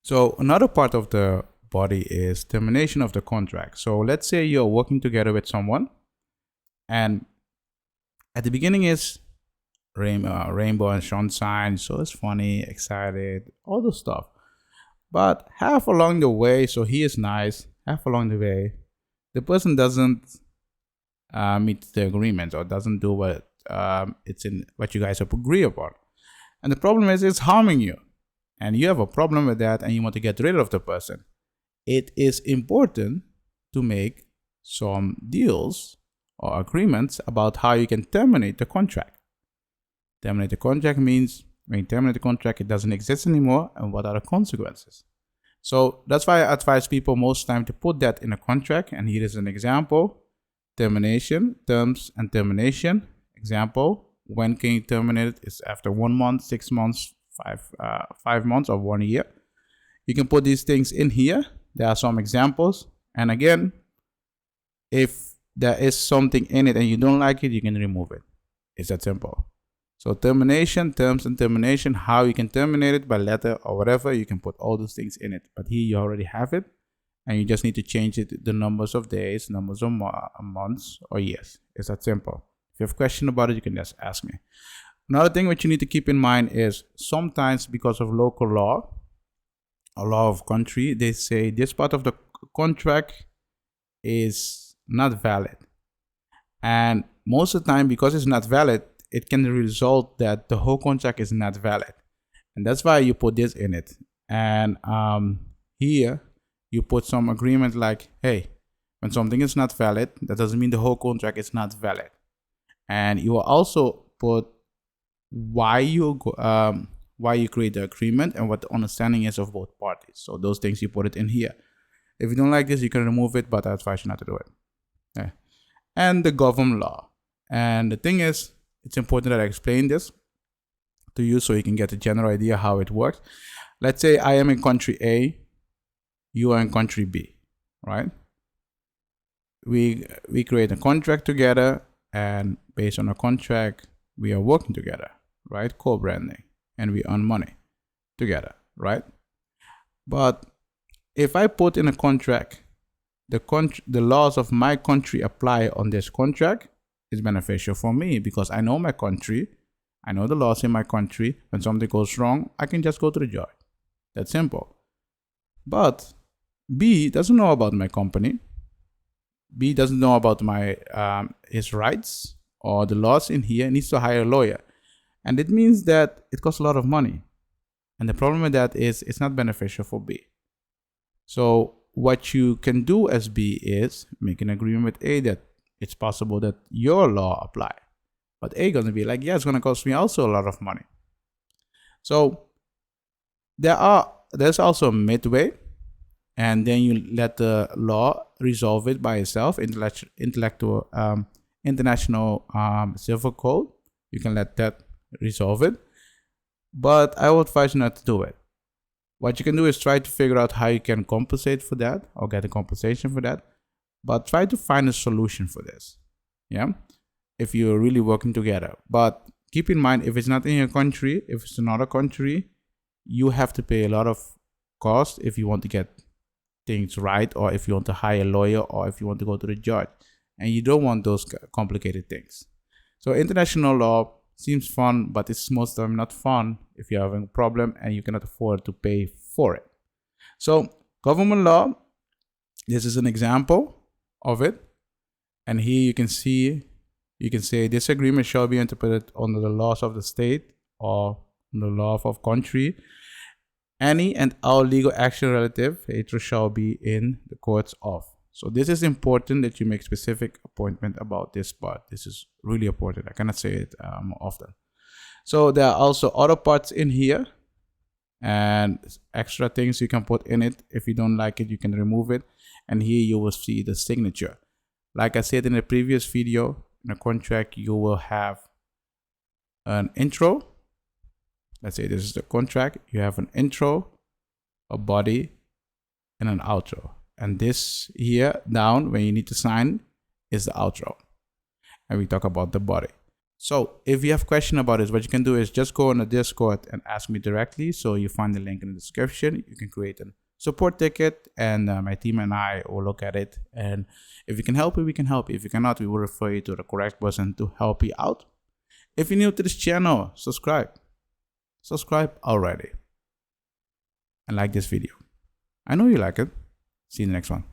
So another part of the body is termination of the contract. So let's say you're working together with someone, and at the beginning is rainbow and sunshine, so it's funny, excited, all the stuff. But half along the way, so he is nice, half along the way, the person doesn't meet the agreement or doesn't do what it's in what you guys have agreed upon. And the problem is it's harming you. And you have a problem with that and you want to get rid of the person. It is important to make some deals or agreements about how you can terminate the contract. Terminate the contract means when you terminate the contract, it doesn't exist anymore, and what are the consequences? So that's why I advise people most time to put that in a contract. And here is an example: termination, terms, and termination. Example: when can you terminate it? It's after 1 month, 6 months, 5 months, or 1 year. You can put these things in here. There are some examples. And again, if there is something in it and you don't like it, you can remove it. It's that simple. So termination, terms, and termination, how you can terminate it by letter or whatever, you can put all those things in it. But here you already have it, and you just need to change it, the numbers of days, numbers of months, or years. It's that simple. If you have a question about it, you can just ask me. Another thing which you need to keep in mind is sometimes because of local law, a law of country, they say this part of the contract is not valid. And most of the time, because it's not valid, it can result that the whole contract is not valid. And that's why you put this in it. And here you put some agreement like, hey, when something is not valid, that doesn't mean the whole contract is not valid. And you will also put why you create the agreement and what the understanding is of both parties. So those things, you put it in here. If you don't like this, you can remove it, but I advise you not to do it. Okay. And the government law. And the thing is, it's important that I explain this to you so you can get a general idea how it works. Let's say I am in country A, you are in country B, right? We create a contract together, and based on a contract, we are working together, right? Co-branding, and we earn money together, right? But if I put in a contract, the laws of my country apply on this contract, it's beneficial for me because I know my country, I know the laws in my country. When something goes wrong, I can just go to the judge. That's simple. But B doesn't know about my company. B doesn't know about my his rights or the laws in here. He needs to hire a lawyer. And it means that it costs a lot of money. And the problem with that is it's not beneficial for B. So what you can do as B is make an agreement with A that it's possible that your law apply. But A gonna be like, yeah, it's gonna cost me also a lot of money. So there's also a midway, and then you let the law resolve it by itself. International civil code, you can let that resolve it. But I would advise you not to do it. What you can do is try to figure out how you can compensate for that or get a compensation for that. But try to find a solution for this, yeah, if you're really working together. But keep in mind, if it's not in your country, if it's another country, you have to pay a lot of cost if you want to get things right, or if you want to hire a lawyer, or if you want to go to the judge. And you don't want those complicated things. So international law seems fun, but it's most of the time not fun if you're having a problem and you cannot afford to pay for it. So government law, this is an example of it, and here you can see, you can say this agreement shall be interpreted under the laws of the state or the law of country. Any and all legal action relative hereto shall be in the courts of. So this is important that you make specific appointment about this part. This is really important. I cannot say it more often. So there are also other parts in here and extra things you can put in it. If you don't like it, you can remove it. And here you will see the signature. Like I said in the previous video, in a contract, you will have an intro. Let's say this is the contract. You have an intro, a body, and an outro. And this here down, when you need to sign, is the outro. And we talk about the body. So if you have question about this, what you can do is just go on the Discord and ask me directly. So you find the link in the description. You can create a support ticket, and my team and I will look at it. And if you can help you, we can help you. If you cannot, we will refer you to the correct person to help you out. If you're new to this channel, subscribe. Subscribe already. And like this video. I know you like it. See you in the next one.